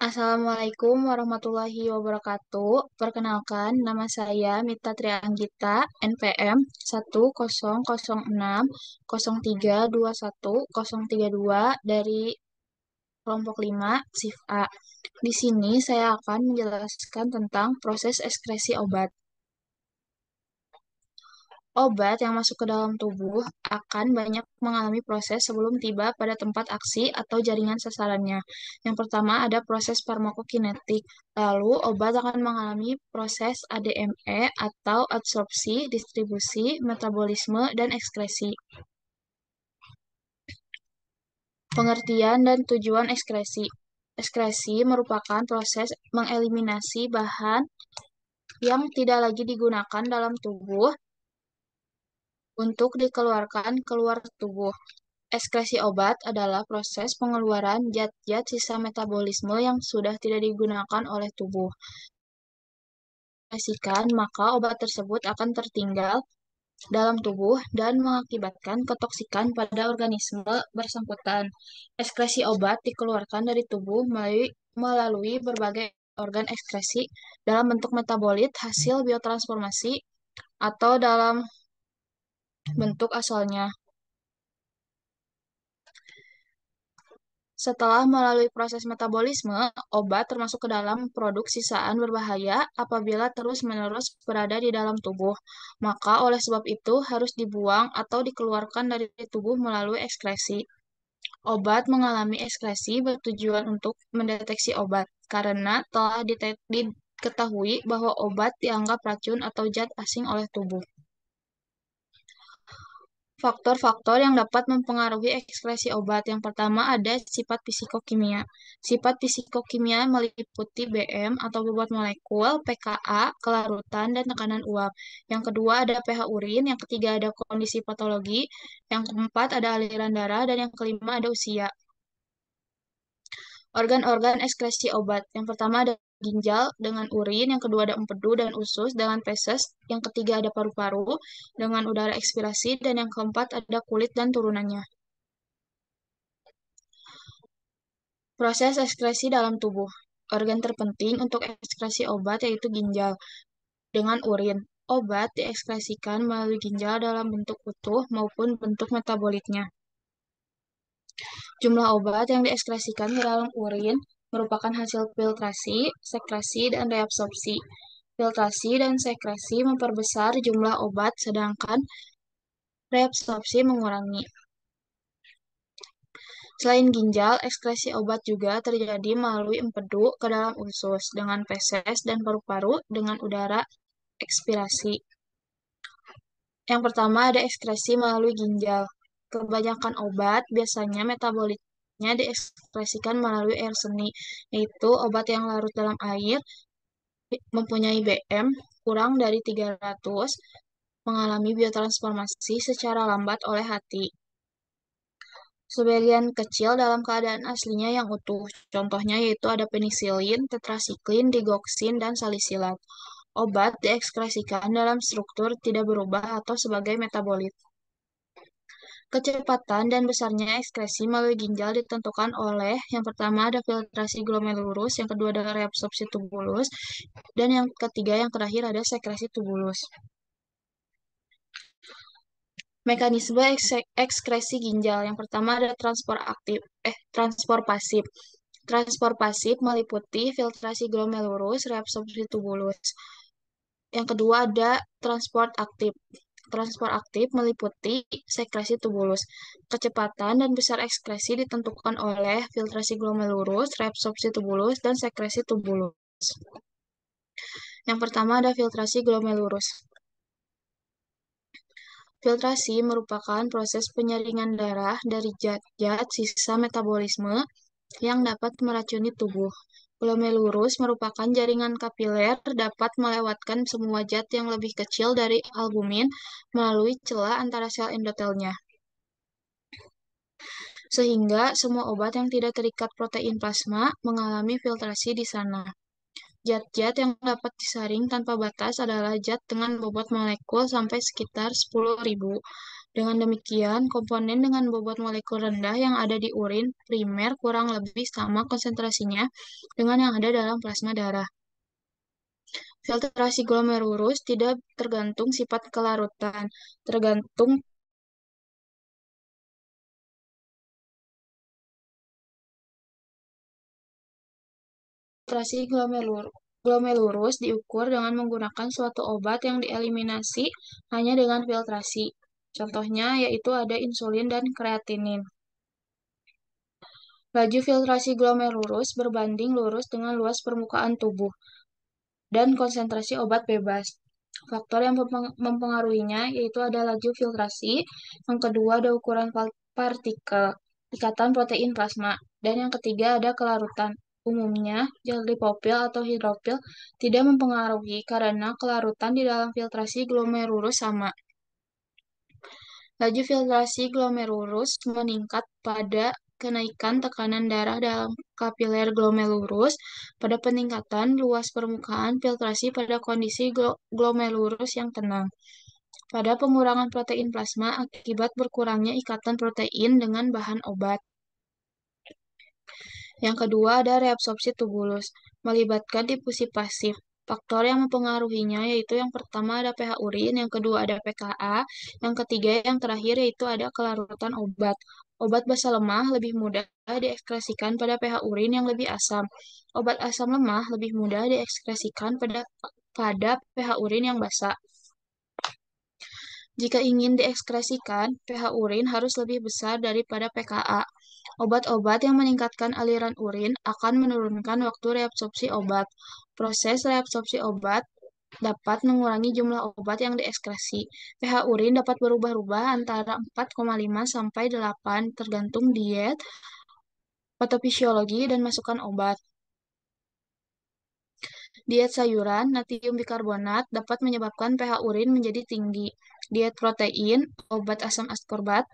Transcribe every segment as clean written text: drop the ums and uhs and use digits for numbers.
Assalamualaikum warahmatullahi wabarakatuh. Perkenalkan, nama saya Mita Trianggita, NPM 1006060321032 dari kelompok 5, SIF A. Di sini saya akan menjelaskan tentang proses ekskresi obat. Obat yang masuk ke dalam tubuh akan banyak mengalami proses sebelum tiba pada tempat aksi atau jaringan sasarannya. Yang pertama ada proses farmakokinetik. Lalu obat akan mengalami proses ADME atau absorpsi, distribusi, metabolisme, dan ekskresi. Pengertian dan tujuan ekskresi. Ekskresi merupakan proses mengeliminasi bahan yang tidak lagi digunakan dalam tubuh untuk dikeluarkan keluar tubuh. Ekskresi obat adalah proses pengeluaran zat-zat sisa metabolisme yang sudah tidak digunakan oleh tubuh. Maka obat tersebut akan tertinggal dalam tubuh dan mengakibatkan ketoksikan pada organisme bersangkutan. Ekskresi obat dikeluarkan dari tubuh melalui berbagai organ ekskresi dalam bentuk metabolit hasil biotransformasi atau dalam bentuk asalnya. Setelah melalui proses metabolisme, obat termasuk ke dalam produk sisaan berbahaya apabila terus-menerus berada di dalam tubuh. Maka oleh sebab itu harus dibuang atau dikeluarkan dari tubuh melalui ekskresi. Obat mengalami ekskresi bertujuan untuk mendeteksi obat, karena telah diketahui bahwa obat dianggap racun atau zat asing oleh tubuh. Faktor-faktor yang dapat mempengaruhi ekskresi obat. Yang pertama ada sifat fisikokimia. Sifat fisikokimia meliputi BM atau bobot molekul, pKa, kelarutan, dan tekanan uap. Yang kedua ada pH urin, yang ketiga ada kondisi patologi, yang keempat ada aliran darah, dan yang kelima ada usia. Organ-organ ekskresi obat. Yang pertama ada ginjal dengan urin, yang kedua ada empedu dan usus dengan feses, yang ketiga ada paru-paru dengan udara ekspirasi, dan yang keempat ada kulit dan turunannya. Proses ekskresi dalam tubuh. Organ terpenting untuk ekskresi obat yaitu ginjal dengan urin. Obat diekskresikan melalui ginjal dalam bentuk utuh maupun bentuk metabolitnya. Jumlah obat yang diekskresikan ke dalam urin merupakan hasil filtrasi, sekresi, dan reabsorpsi. Filtrasi dan sekresi memperbesar jumlah obat, sedangkan reabsorpsi mengurangi. Selain ginjal, ekskresi obat juga terjadi melalui empedu ke dalam usus dengan feses dan paru-paru dengan udara ekspirasi. Yang pertama ada ekskresi melalui ginjal. Kebanyakan obat biasanya metabolitnya diekspresikan melalui air seni, yaitu obat yang larut dalam air mempunyai BM kurang dari 300 mengalami biotransformasi secara lambat oleh hati. Sebagian kecil dalam keadaan aslinya yang utuh. Contohnya yaitu ada penisilin, tetrasiklin, digoksin, dan salisilat. Obat diekskresikan dalam struktur tidak berubah atau sebagai metabolit. Kecepatan dan besarnya ekskresi melalui ginjal ditentukan oleh yang pertama ada filtrasi glomerulus, yang kedua ada reabsorpsi tubulus, dan yang ketiga yang terakhir ada sekresi tubulus. Mekanisme ekskresi ginjal. Yang pertama ada transpor pasif. Transpor pasif meliputi filtrasi glomerulus, reabsorpsi tubulus. Yang kedua ada transport aktif. Transport aktif meliputi sekresi tubulus. Kecepatan dan besar ekskresi ditentukan oleh filtrasi glomerulus, reabsorpsi tubulus, dan sekresi tubulus. Yang pertama ada filtrasi glomerulus. Filtrasi merupakan proses penyaringan darah dari zat-zat sisa metabolisme yang dapat meracuni tubuh. Glomerulus merupakan jaringan kapiler dapat melewatkan semua zat yang lebih kecil dari albumin melalui celah antara sel endotelnya. Sehingga semua obat yang tidak terikat protein plasma mengalami filtrasi di sana. Zat-zat yang dapat disaring tanpa batas adalah zat dengan bobot molekul sampai sekitar 10.000. Dengan demikian, komponen dengan bobot molekul rendah yang ada di urin primer kurang lebih sama konsentrasinya dengan yang ada dalam plasma darah. Filtrasi glomerulus tidak tergantung sifat kelarutan, tergantung filtrasi glomerulus diukur dengan menggunakan suatu obat yang dieliminasi hanya dengan filtrasi. Contohnya yaitu ada insulin dan kreatinin. Laju filtrasi glomerulus berbanding lurus dengan luas permukaan tubuh dan konsentrasi obat bebas. Faktor yang mempengaruhinya yaitu ada laju filtrasi, yang kedua ada ukuran partikel, ikatan protein plasma, dan yang ketiga ada kelarutan. Umumnya, gel lipopil atau hidrofil tidak mempengaruhi karena kelarutan di dalam filtrasi glomerulus sama. Laju filtrasi glomerulus meningkat pada kenaikan tekanan darah dalam kapiler glomerulus, pada peningkatan luas permukaan filtrasi pada kondisi glomerulus yang tenang, pada pengurangan protein plasma akibat berkurangnya ikatan protein dengan bahan obat. Yang kedua ada reabsorpsi tubulus, melibatkan difusi pasif. Faktor yang mempengaruhinya yaitu yang pertama ada pH urin, yang kedua ada pKa, yang ketiga yang terakhir yaitu ada kelarutan obat. Obat basa lemah lebih mudah diekskresikan pada pH urin yang lebih asam. Obat asam lemah lebih mudah diekskresikan pada pH urin yang basa. Jika ingin diekskresikan, pH urin harus lebih besar daripada pKa. Obat-obat yang meningkatkan aliran urin akan menurunkan waktu reabsorpsi obat. Proses reabsorpsi obat dapat mengurangi jumlah obat yang diekskresi. pH urin dapat berubah-ubah antara 4,5 sampai 8 tergantung diet, patofisiologi, dan masukan obat. Diet sayuran, natrium bikarbonat dapat menyebabkan pH urin menjadi tinggi. Diet protein, obat asam askorbat,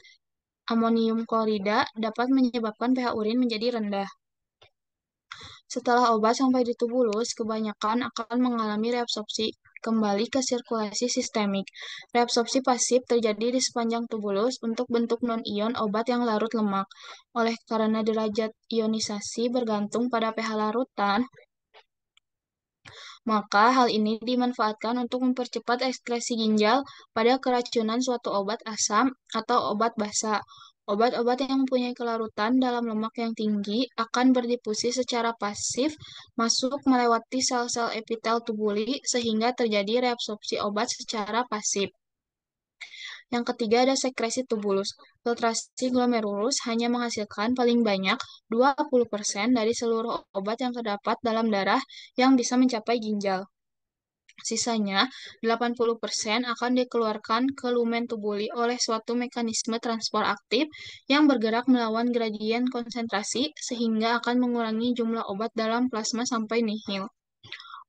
amonium klorida dapat menyebabkan pH urin menjadi rendah. Setelah obat sampai di tubulus, kebanyakan akan mengalami reabsorpsi kembali ke sirkulasi sistemik. Reabsorpsi pasif terjadi di sepanjang tubulus untuk bentuk non-ion obat yang larut lemak. Oleh karena derajat ionisasi bergantung pada pH larutan, maka hal ini dimanfaatkan untuk mempercepat ekskresi ginjal pada keracunan suatu obat asam atau obat basa. Obat-obat yang mempunyai kelarutan dalam lemak yang tinggi akan berdifusi secara pasif masuk melewati sel-sel epitel tubuli sehingga terjadi reabsorpsi obat secara pasif. Yang ketiga ada sekresi tubulus. Filtrasi glomerulus hanya menghasilkan paling banyak 20% dari seluruh obat yang terdapat dalam darah yang bisa mencapai ginjal. Sisanya, 80% akan dikeluarkan ke lumen tubuli oleh suatu mekanisme transport aktif yang bergerak melawan gradien konsentrasi sehingga akan mengurangi jumlah obat dalam plasma sampai nihil.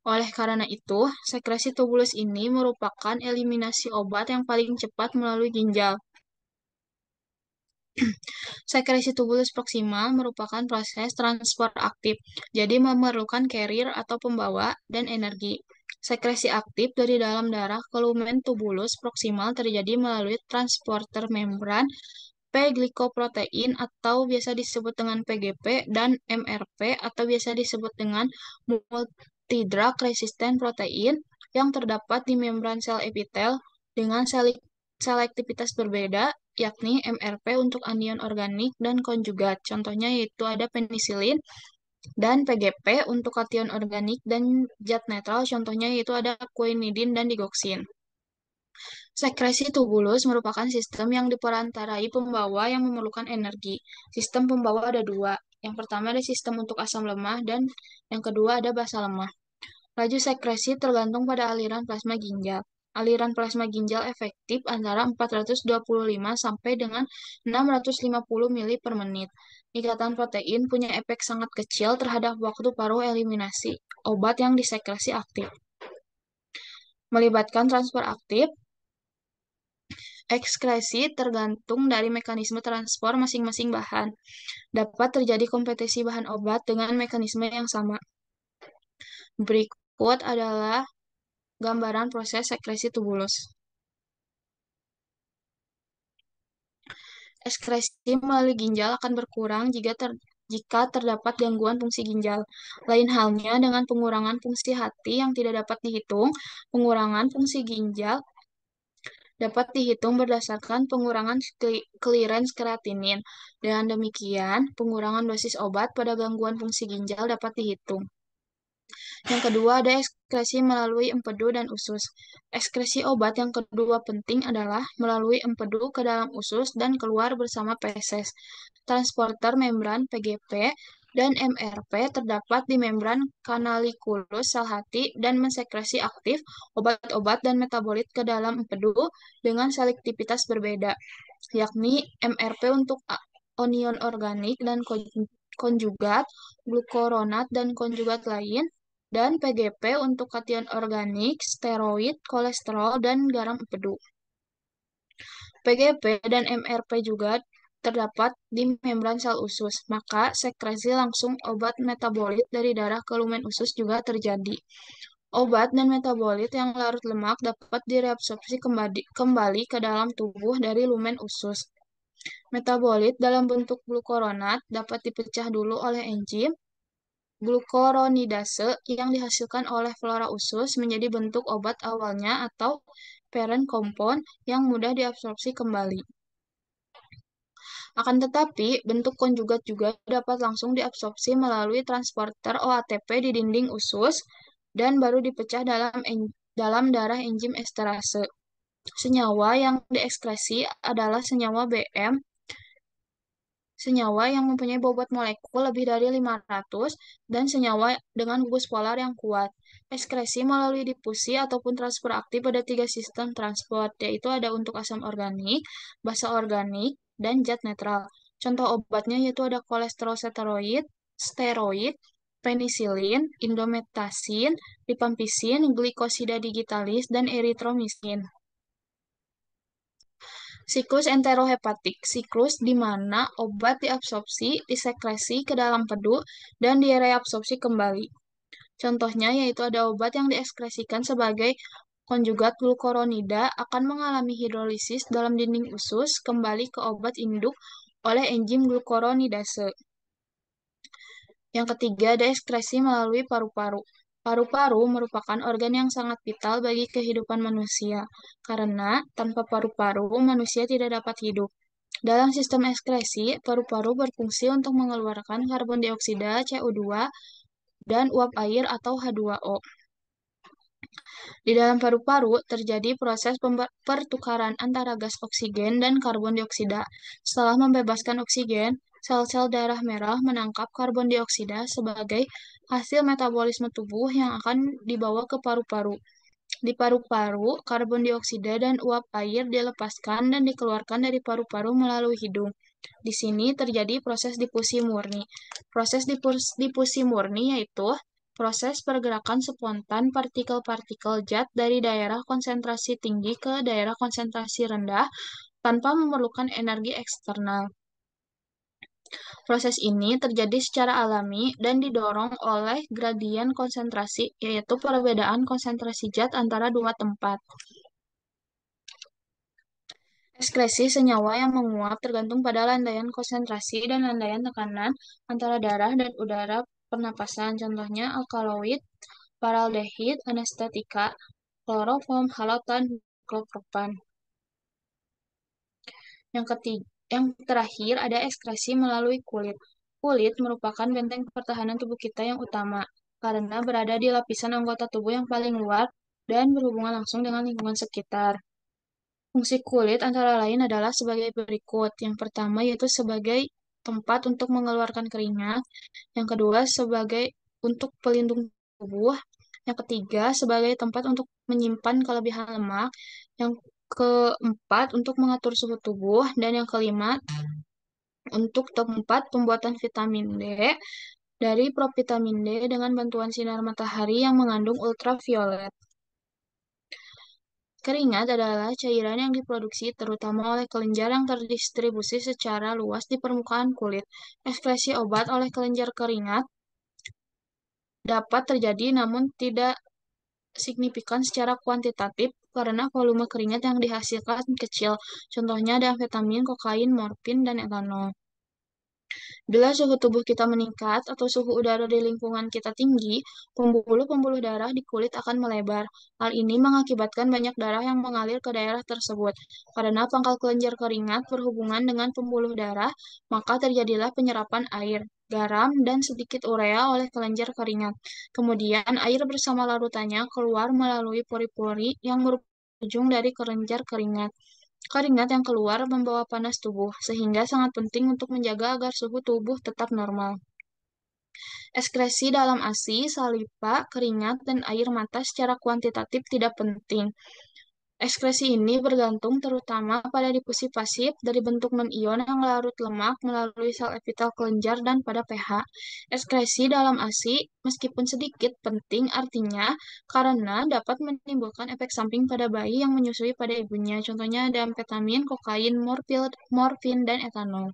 Oleh karena itu, sekresi tubulus ini merupakan eliminasi obat yang paling cepat melalui ginjal. Sekresi tubulus proksimal merupakan proses transport aktif, jadi memerlukan carrier atau pembawa dan energi. Sekresi aktif dari dalam darah ke lumen tubulus proksimal terjadi melalui transporter membran P-glikoprotein atau biasa disebut dengan PGP dan MRP atau biasa disebut dengan multidrug resistant protein yang terdapat di membran sel epitel dengan selektivitas berbeda, yakni MRP untuk anion organik dan konjugat. Contohnya yaitu ada penisilin, dan PGP untuk kation organik dan zat netral. Contohnya yaitu ada quinidin dan digoxin. Sekresi tubulus merupakan sistem yang diperantarai pembawa yang memerlukan energi. Sistem pembawa ada dua. Yang pertama ada sistem untuk asam lemah dan yang kedua ada basa lemah. Laju sekresi tergantung pada aliran plasma ginjal. Aliran plasma ginjal efektif antara 425 sampai dengan 650 mili per menit. Ikatan protein punya efek sangat kecil terhadap waktu paruh eliminasi obat yang disekresi aktif. Melibatkan transfer aktif, ekskresi tergantung dari mekanisme transport masing-masing bahan. Dapat terjadi kompetisi bahan obat dengan mekanisme yang sama. Berikut adalah gambaran proses sekresi tubulus. Ekskresi melalui ginjal akan berkurang jika terdapat gangguan fungsi ginjal. Lain halnya dengan pengurangan fungsi hati yang tidak dapat dihitung, pengurangan fungsi ginjal dapat dihitung berdasarkan pengurangan clearance kreatinin. Dengan demikian, pengurangan dosis obat pada gangguan fungsi ginjal dapat dihitung. Yang kedua, ada ekskresi melalui empedu dan usus. Ekskresi obat yang kedua penting adalah melalui empedu ke dalam usus dan keluar bersama feses. Transporter membran PGP dan MRP terdapat di membran kanalikulus sel hati dan mensekresi aktif obat-obat dan metabolit ke dalam empedu dengan selektivitas berbeda, yakni MRP untuk anion organik dan konjugat, glukuronat dan konjugat lain, dan PGP untuk kation organik, steroid, kolesterol, dan garam empedu. PGP dan MRP juga terdapat di membran sel usus, maka sekresi langsung obat metabolit dari darah ke lumen usus juga terjadi. Obat dan metabolit yang larut lemak dapat direabsorpsi kembali ke dalam tubuh dari lumen usus. Metabolit dalam bentuk glukuronat dapat dipecah dulu oleh enzim glukoronidase yang dihasilkan oleh flora usus menjadi bentuk obat awalnya atau parent compound yang mudah diabsorpsi kembali. Akan tetapi, bentuk konjugat juga dapat langsung diabsorpsi melalui transporter OATP di dinding usus dan baru dipecah dalam darah enzim esterase. Senyawa yang diekskresi adalah senyawa BM, senyawa yang mempunyai bobot molekul lebih dari 500, dan senyawa dengan gugus polar yang kuat. Ekskresi melalui difusi ataupun transfer aktif pada tiga sistem transport, yaitu ada untuk asam organik, basa organik, dan zat netral. Contoh obatnya yaitu ada kolesterol steroid, penisilin, indometasin, rifampicin, glikosida digitalis, dan eritromisin. Siklus enterohepatik, siklus di mana obat diabsorpsi, disekresi ke dalam pedu, dan direabsorpsi kembali. Contohnya yaitu ada obat yang diekskresikan sebagai konjugat glukoronida akan mengalami hidrolisis dalam dinding usus kembali ke obat induk oleh enzim glukoronidase. Yang ketiga ada ekskresi melalui paru-paru. Paru-paru merupakan organ yang sangat vital bagi kehidupan manusia, karena tanpa paru-paru manusia tidak dapat hidup. Dalam sistem ekskresi, paru-paru berfungsi untuk mengeluarkan karbon dioksida, CO2, dan uap air atau H2O. Di dalam paru-paru terjadi proses pertukaran antara gas oksigen dan karbon dioksida. Setelah membebaskan oksigen, sel-sel darah merah menangkap karbon dioksida sebagai hasil metabolisme tubuh yang akan dibawa ke paru-paru. Di paru-paru, karbon dioksida dan uap air dilepaskan dan dikeluarkan dari paru-paru melalui hidung. Di sini terjadi proses difusi murni. Proses difusi murni yaitu proses pergerakan spontan partikel-partikel zat dari daerah konsentrasi tinggi ke daerah konsentrasi rendah tanpa memerlukan energi eksternal. Proses ini terjadi secara alami dan didorong oleh gradien konsentrasi, yaitu perbedaan konsentrasi zat antara dua tempat. Ekskresi senyawa yang menguap tergantung pada landaian konsentrasi dan landaian tekanan antara darah dan udara pernapasan. Contohnya alkaloid, paraldehid, anestetika, kloroform, halotan, kloropropan. Yang terakhir ada ekskresi melalui kulit. Kulit merupakan benteng pertahanan tubuh kita yang utama karena berada di lapisan anggota tubuh yang paling luar dan berhubungan langsung dengan lingkungan sekitar. Fungsi kulit antara lain adalah sebagai berikut. Yang pertama yaitu sebagai tempat untuk mengeluarkan keringat. Yang kedua sebagai untuk pelindung tubuh. Yang ketiga sebagai tempat untuk menyimpan kelebihan lemak. Yang keempat untuk mengatur suhu tubuh. Dan yang kelima untuk tempat pembuatan vitamin D dari provitamin D dengan bantuan sinar matahari yang mengandung ultraviolet. Keringat adalah cairan yang diproduksi terutama oleh kelenjar yang terdistribusi secara luas di permukaan kulit. Ekskresi obat oleh kelenjar keringat dapat terjadi namun tidak signifikan secara kuantitatif karena volume keringat yang dihasilkan kecil. Contohnya ada amfetamin, kokain, morfin, dan etanol. Bila suhu tubuh kita meningkat atau suhu udara di lingkungan kita tinggi, pembuluh-pembuluh darah di kulit akan melebar. Hal ini mengakibatkan banyak darah yang mengalir ke daerah tersebut. Karena pangkal kelenjar keringat berhubungan dengan pembuluh darah, maka terjadilah penyerapan air, garam, dan sedikit urea oleh kelenjar keringat. Kemudian air bersama larutannya keluar melalui pori-pori yang berujung dari kelenjar keringat. Keringat yang keluar membawa panas tubuh, sehingga sangat penting untuk menjaga agar suhu tubuh tetap normal. Ekskresi dalam ASI, saliva, keringat, dan air mata secara kuantitatif tidak penting. Ekskresi ini bergantung terutama pada difusi pasif dari bentuk non-ion yang larut lemak melalui sel epitel kelenjar dan pada pH. Ekskresi dalam ASI, meskipun sedikit, penting artinya karena dapat menimbulkan efek samping pada bayi yang menyusui pada ibunya. Contohnya ada amfetamin, kokain, morfin, dan etanol.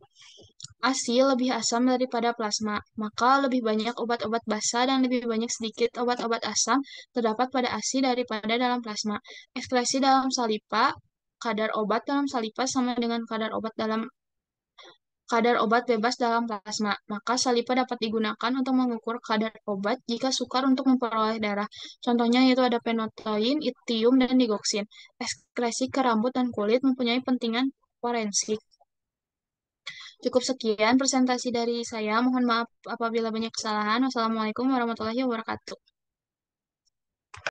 ASI lebih asam daripada plasma, maka lebih banyak obat-obat basa dan lebih banyak sedikit obat-obat asam terdapat pada ASI daripada dalam plasma. Ekskresi dalam saliva, kadar obat dalam saliva sama dengan kadar obat bebas dalam plasma. Maka saliva dapat digunakan untuk mengukur kadar obat jika sukar untuk memperoleh darah. Contohnya yaitu ada penotoin, itium, dan digoksin. Ekskresi ke rambut dan kulit mempunyai pentingan forensik. Cukup sekian presentasi dari saya. Mohon maaf apabila banyak kesalahan. Wassalamualaikum warahmatullahi wabarakatuh.